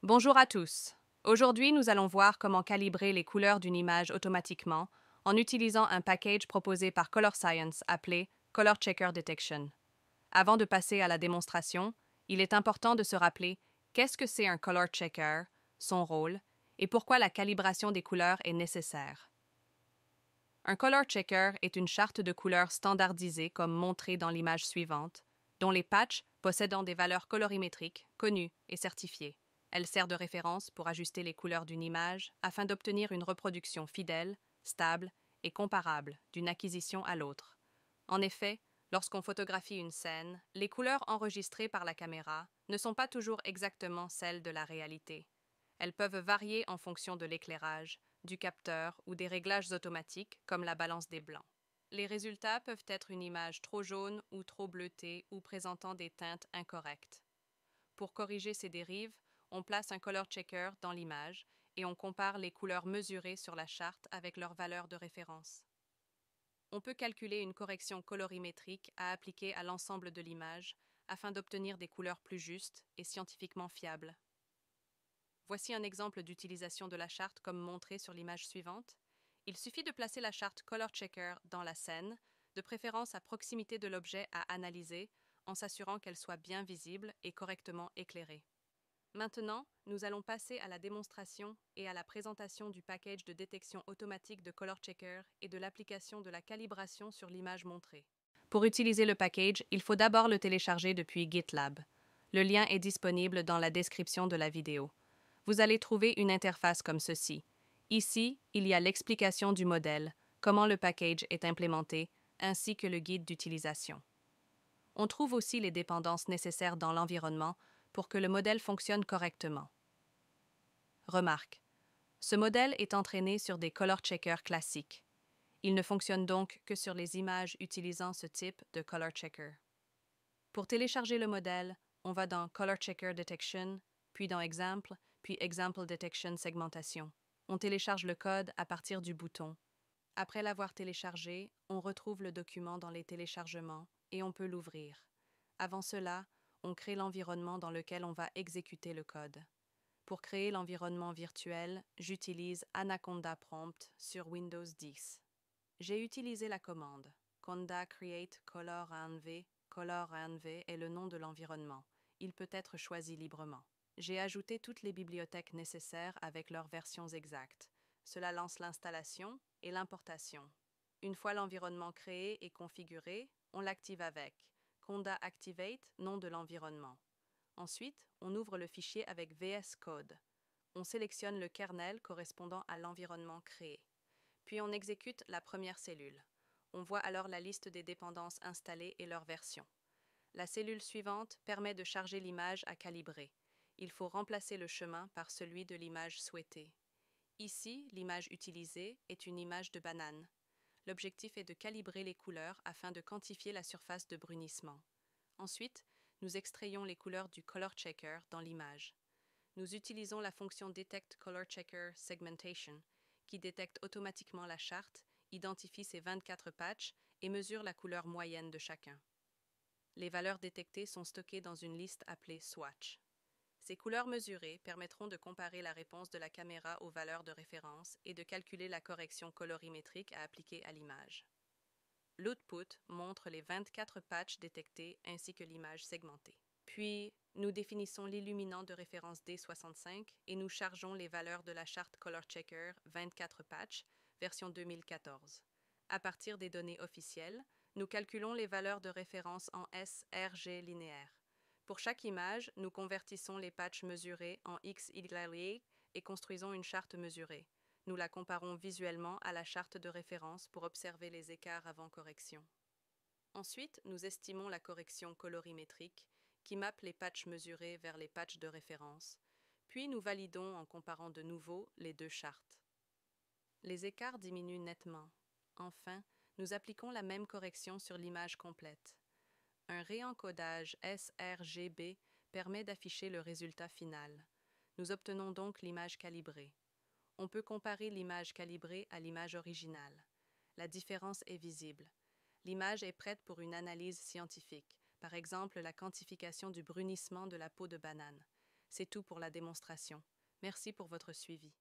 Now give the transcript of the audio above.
Bonjour à tous. Aujourd'hui, nous allons voir comment calibrer les couleurs d'une image automatiquement en utilisant un package proposé par Color Science appelé Color Checker Detection. Avant de passer à la démonstration, il est important de se rappeler qu'est-ce que c'est un Color Checker, son rôle, et pourquoi la calibration des couleurs est nécessaire. Un Color Checker est une charte de couleurs standardisée comme montré dans l'image suivante, dont les patchs possédant des valeurs colorimétriques connues et certifiées. Elle sert de référence pour ajuster les couleurs d'une image afin d'obtenir une reproduction fidèle, stable et comparable d'une acquisition à l'autre. En effet, lorsqu'on photographie une scène, les couleurs enregistrées par la caméra ne sont pas toujours exactement celles de la réalité. Elles peuvent varier en fonction de l'éclairage, du capteur ou des réglages automatiques comme la balance des blancs. Les résultats peuvent être une image trop jaune ou trop bleutée ou présentant des teintes incorrectes. Pour corriger ces dérives, on place un color checker dans l'image et on compare les couleurs mesurées sur la charte avec leurs valeurs de référence. On peut calculer une correction colorimétrique à appliquer à l'ensemble de l'image afin d'obtenir des couleurs plus justes et scientifiquement fiables. Voici un exemple d'utilisation de la charte comme montré sur l'image suivante. Il suffit de placer la charte Color Checker dans la scène, de préférence à proximité de l'objet à analyser, en s'assurant qu'elle soit bien visible et correctement éclairée. Maintenant, nous allons passer à la démonstration et à la présentation du package de détection automatique de Color Checker et de l'application de la calibration sur l'image montrée. Pour utiliser le package, il faut d'abord le télécharger depuis GitLab. Le lien est disponible dans la description de la vidéo. Vous allez trouver une interface comme ceci. Ici, il y a l'explication du modèle, comment le package est implémenté, ainsi que le guide d'utilisation. On trouve aussi les dépendances nécessaires dans l'environnement pour que le modèle fonctionne correctement. Remarque, ce modèle est entraîné sur des color checkers classiques. Il ne fonctionne donc que sur les images utilisant ce type de color checker. Pour télécharger le modèle, on va dans Color Checker Detection, puis dans Exemple, puis Example Detection Segmentation. On télécharge le code à partir du bouton. Après l'avoir téléchargé, on retrouve le document dans les téléchargements et on peut l'ouvrir. Avant cela, on crée l'environnement dans lequel on va exécuter le code. Pour créer l'environnement virtuel, j'utilise Anaconda Prompt sur Windows 10. J'ai utilisé la commande conda create color_env. Color_env est le nom de l'environnement. Il peut être choisi librement. J'ai ajouté toutes les bibliothèques nécessaires avec leurs versions exactes. Cela lance l'installation et l'importation. Une fois l'environnement créé et configuré, on l'active avec conda activate, nom de l'environnement. Ensuite, on ouvre le fichier avec VS Code. On sélectionne le kernel correspondant à l'environnement créé. Puis on exécute la première cellule. On voit alors la liste des dépendances installées et leur version. La cellule suivante permet de charger l'image à calibrer. Il faut remplacer le chemin par celui de l'image souhaitée. Ici, l'image utilisée est une image de banane. L'objectif est de calibrer les couleurs afin de quantifier la surface de brunissement. Ensuite, nous extrayons les couleurs du Color Checker dans l'image. Nous utilisons la fonction Detect Color Checker Segmentation, qui détecte automatiquement la charte, identifie ses 24 patchs et mesure la couleur moyenne de chacun. Les valeurs détectées sont stockées dans une liste appelée Swatch. Ces couleurs mesurées permettront de comparer la réponse de la caméra aux valeurs de référence et de calculer la correction colorimétrique à appliquer à l'image. L'output montre les 24 patchs détectés ainsi que l'image segmentée. Puis, nous définissons l'illuminant de référence D65 et nous chargeons les valeurs de la charte Color Checker 24 patch, version 2014. À partir des données officielles, nous calculons les valeurs de référence en sRG linéaire. Pour chaque image, nous convertissons les patchs mesurés en XY et construisons une charte mesurée. Nous la comparons visuellement à la charte de référence pour observer les écarts avant correction. Ensuite, nous estimons la correction colorimétrique qui mappe les patchs mesurés vers les patchs de référence, puis nous validons en comparant de nouveau les deux chartes. Les écarts diminuent nettement. Enfin, nous appliquons la même correction sur l'image complète. Un réencodage sRGB permet d'afficher le résultat final. Nous obtenons donc l'image calibrée. On peut comparer l'image calibrée à l'image originale. La différence est visible. L'image est prête pour une analyse scientifique, par exemple la quantification du brunissement de la peau de banane. C'est tout pour la démonstration. Merci pour votre suivi.